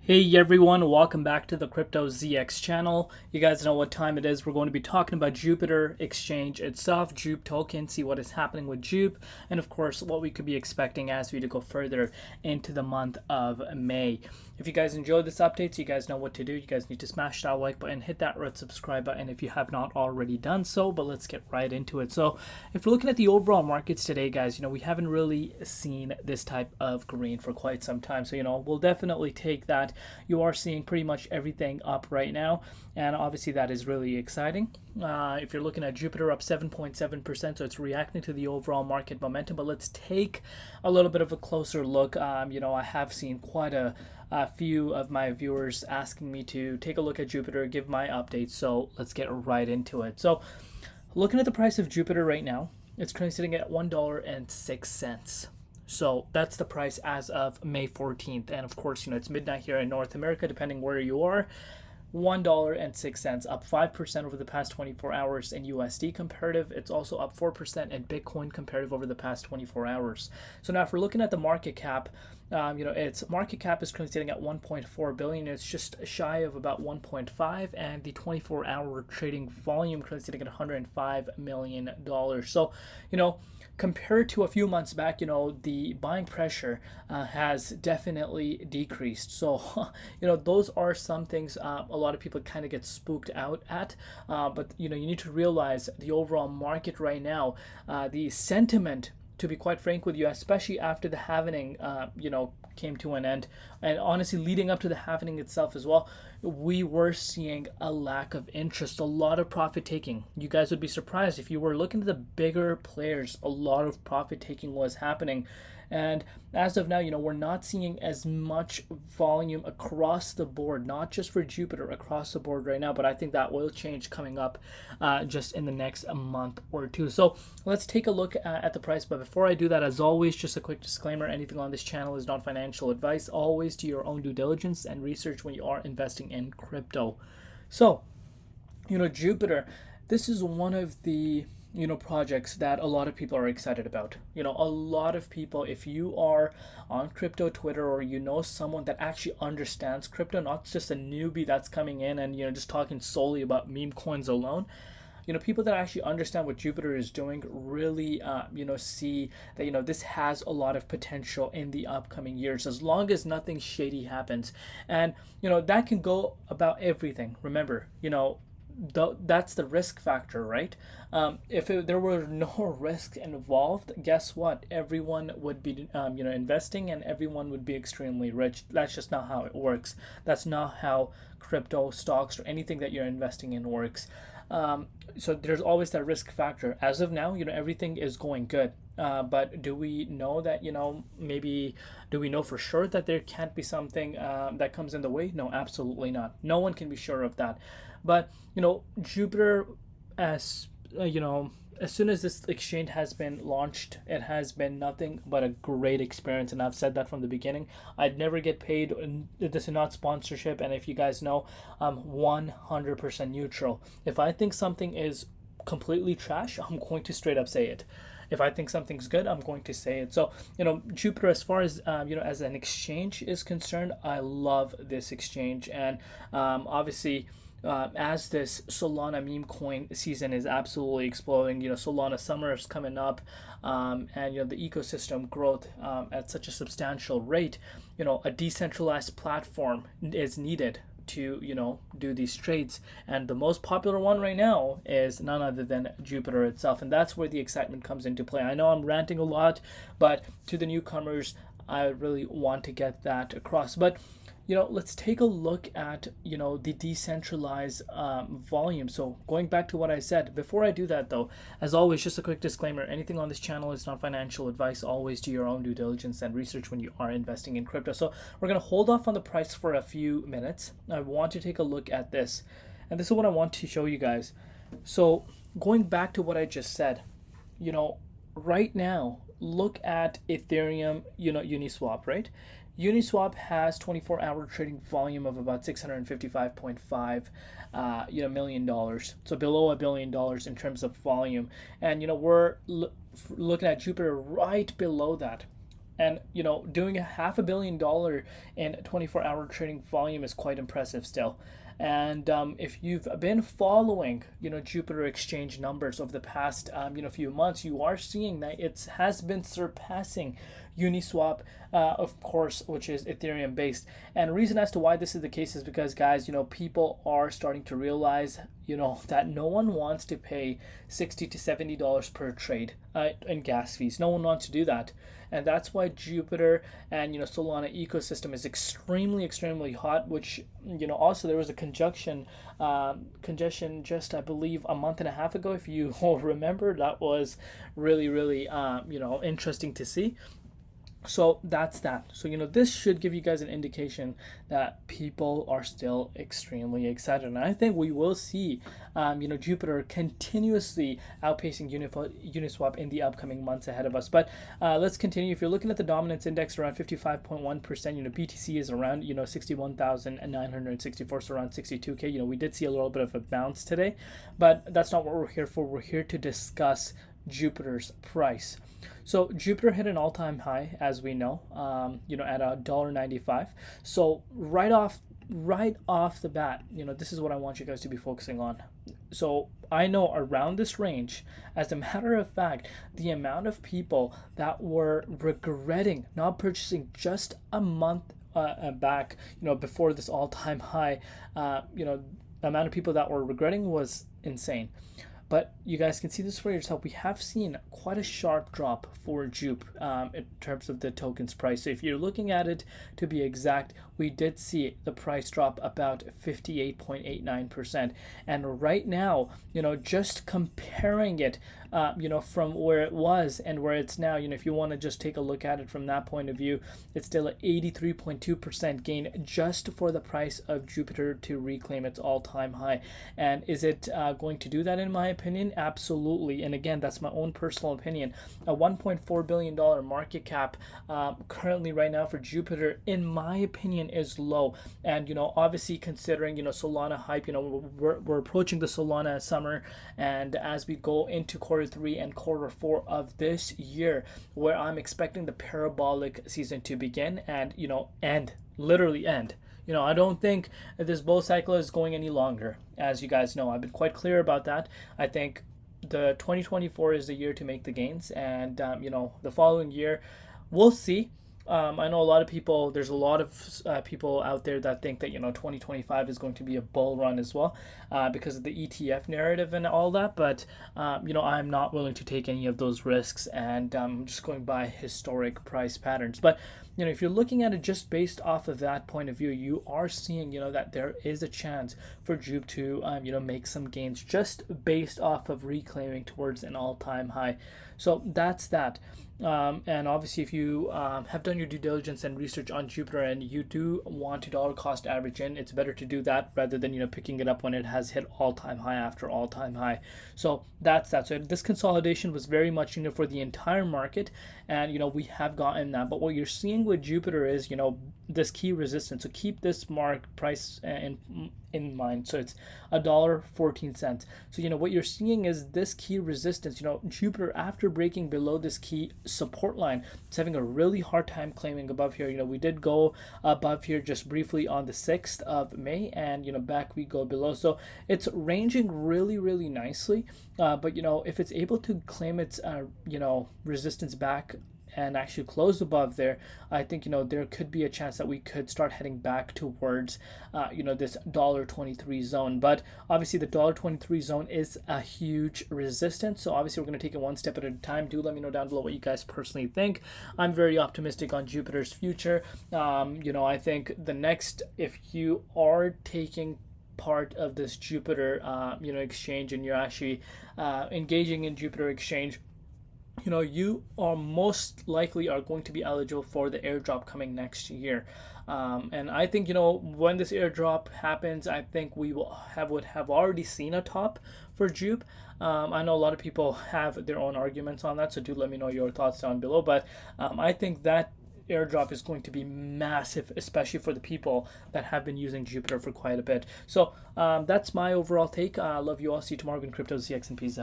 Hey everyone, welcome back to the Crypto ZX channel. You guys know what time it is. We're going to be talking about Jupiter Exchange itself, Jupe token, see what is happening with Jupe, and of course what we could be expecting as we go further into the month of May. If you guys enjoyed this update, so you guys know what to do. You guys need to smash that like button, hit that red subscribe button if you have not already done so, but let's get right into it. So if we're looking at the overall markets today, guys, we haven't really seen this type of green for quite some time. So, we'll definitely take that. You are seeing pretty much everything up right now, and obviously that is really exciting. If you're looking at Jupiter up 7.7%, so it's reacting to the overall market momentum. But let's take a little bit of a closer look. I have seen quite a few of my viewers asking me to take a look at Jupiter, give my updates. So let's get right into it. So looking at the price of Jupiter right now, it's currently sitting at $1.06. So that's the price as of May 14th. And of course, it's midnight here in North America, depending where you are. $1.06, up 5% over the past 24 hours in USD comparative. It's also up 4% in Bitcoin comparative over the past 24 hours. So now if we're looking at the market cap, its market cap is currently sitting at 1.4 billion. It's just shy of about 1.5, and the 24-hour trading volume currently sitting at $105 million. So, compared to a few months back, the buying pressure has definitely decreased. So, those are some things a lot of people kind of get spooked out at. But, you need to realize the overall market right now, the sentiment, to be quite frank with you, especially after the halvening, came to an end, and honestly leading up to the halvening itself as well, we were seeing a lack of interest, a lot of profit taking. You guys would be surprised if you were looking at the bigger players. A lot of profit taking was happening. And as of now, we're not seeing as much volume across the board, not just for Jupiter, across the board right now. But I think that will change coming up just in the next month or two. So let's take a look at the price. But before I do that, as always, just a quick disclaimer: anything on this channel is not financial advice. Always do your own due diligence and research when you are investing in crypto. So, Jupiter, this is one of the projects that a lot of people are excited about. A lot of people, if you are on crypto Twitter, or someone that actually understands crypto, not just a newbie that's coming in and just talking solely about meme coins alone, people that actually understand what Jupiter is doing really see that this has a lot of potential in the upcoming years, as long as nothing shady happens. And that can go about everything. Remember, that's the risk factor, right? If there were no risk involved, guess what? Everyone would be, investing, and everyone would be extremely rich. That's just not how it works. That's not how crypto stocks or anything that you're investing in works. So there's always that risk factor. As of now, everything is going good. But do we know that, maybe, do we know for sure that there can't be something that comes in the way? No, absolutely not. No one can be sure of that. But, Jupiter, as soon as this exchange has been launched, it has been nothing but a great experience. And I've said that from the beginning. I'd never get paid. This is not sponsorship. And if you guys know, I'm 100% neutral. If I think something is completely trash, I'm going to straight up say it. If I think something's good, I'm going to say it. So, Jupiter, as far as, as an exchange is concerned, I love this exchange. And obviously, as this Solana meme coin season is absolutely exploding, Solana summer is coming up, and the ecosystem growth at such a substantial rate, a decentralized platform is needed to do these trades. And the most popular one right now is none other than Jupiter itself, and that's where the excitement comes into play. I know I'm ranting a lot, but to the newcomers, I really want to get that across. But let's take a look at, the decentralized volume. So going back to what I said, before I do that though, as always, just a quick disclaimer: anything on this channel is not financial advice. Always do your own due diligence and research when you are investing in crypto. So we're going to hold off on the price for a few minutes. I want to take a look at this, and this is what I want to show you guys. So going back to what I just said, right now, look at Ethereum, Uniswap, right? Uniswap has 24-hour trading volume of about $655.5 million, so below $1 billion in terms of volume. And we're looking at Jupiter right below that, And doing a $500 million in 24-hour trading volume is quite impressive still. And if you've been following, Jupiter Exchange numbers over the past, few months, you are seeing that it has been surpassing Uniswap, of course, which is Ethereum based. And the reason as to why this is the case is because, guys, people are starting to realize, that no one wants to pay $60 to $70 per trade in gas fees. No one wants to do that. And that's why Jupiter and Solana ecosystem is extremely hot. Which also there was a congestion just, I believe, a month and a half ago. If you all remember, that was really interesting to see. So that's that. So this should give you guys an indication that people are still extremely excited, and I think we will see Jupiter continuously outpacing Uniswap in the upcoming months ahead of us. But let's continue. If you're looking at the dominance index around 55.1%, BTC is around 61,964, so around 62K. We did see a little bit of a bounce today, but that's not what we're here for. We're here to discuss Jupiter's price. So Jupiter hit an all-time high, as we know, at $1.95. So right off the bat, this is what I want you guys to be focusing on. So I know around this range, as a matter of fact, the amount of people that were regretting not purchasing just a month back, before this all-time high, the amount of people that were regretting was insane. But you guys can see this for yourself. We have seen quite a sharp drop for Jupe in terms of the token's price. So if you're looking at it, to be exact, we did see the price drop about 58.89%. And right now, just comparing it, from where it was and where it's now, if you want to just take a look at it from that point of view, it's still an 83.2% gain just for the price of Jupiter to reclaim its all-time high. And is it going to do that, in my opinion? Absolutely. And again, that's my own personal opinion. A $1.4 billion market cap currently right now for Jupiter, in my opinion, is low. And obviously considering Solana hype, we're approaching the Solana summer, and as we go into quarter 3 and quarter 4 of this year, where I'm expecting the parabolic season to begin and literally end. I don't think this bull cycle is going any longer. As you guys know, I've been quite clear about that. I think the 2024 is the year to make the gains, and the following year we'll see. I know a lot of people, there's a lot of people out there that think that 2025 is going to be a bull run as well, because of the ETF narrative and all that. But I'm not willing to take any of those risks, and I'm just going by historic price patterns. But if you're looking at it just based off of that point of view, you are seeing that there is a chance for Jupe to make some gains just based off of reclaiming towards an all-time high. So that's that. And obviously, if you have done your due diligence and research on Jupiter and you do want to dollar cost average in, it's better to do that rather than picking it up when it has hit all-time high after all-time high. So that's that. So this consolidation was very much for the entire market, and we have gotten that. But what you're seeing with Jupiter is this key resistance. So keep this price in mind. So it's $1.14. So what you're seeing is this key resistance. Jupiter, after breaking below this key support line, it's having a really hard time claiming above here. We did go above here just briefly on the 6th of May, and back we go below. So it's ranging really nicely, but if it's able to claim its resistance back and actually close above there, I think there could be a chance that we could start heading back towards this $1.23 zone. But obviously the $1.23 zone is a huge resistance, so obviously we're going to take it one step at a time. Do let me know down below what you guys personally think. I'm very optimistic on Jupiter's future. I think the next, if you are taking part of this Jupiter exchange, and you're actually engaging in Jupiter exchange, you are most likely are going to be eligible for the airdrop coming next year. And I think, when this airdrop happens, I think we would have already seen a top for Jupe. I know a lot of people have their own arguments on that, so do let me know your thoughts down below. But I think that airdrop is going to be massive, especially for the people that have been using Jupiter for quite a bit. So that's my overall take. I love you all. See you tomorrow in Crypto ZX, and peace out.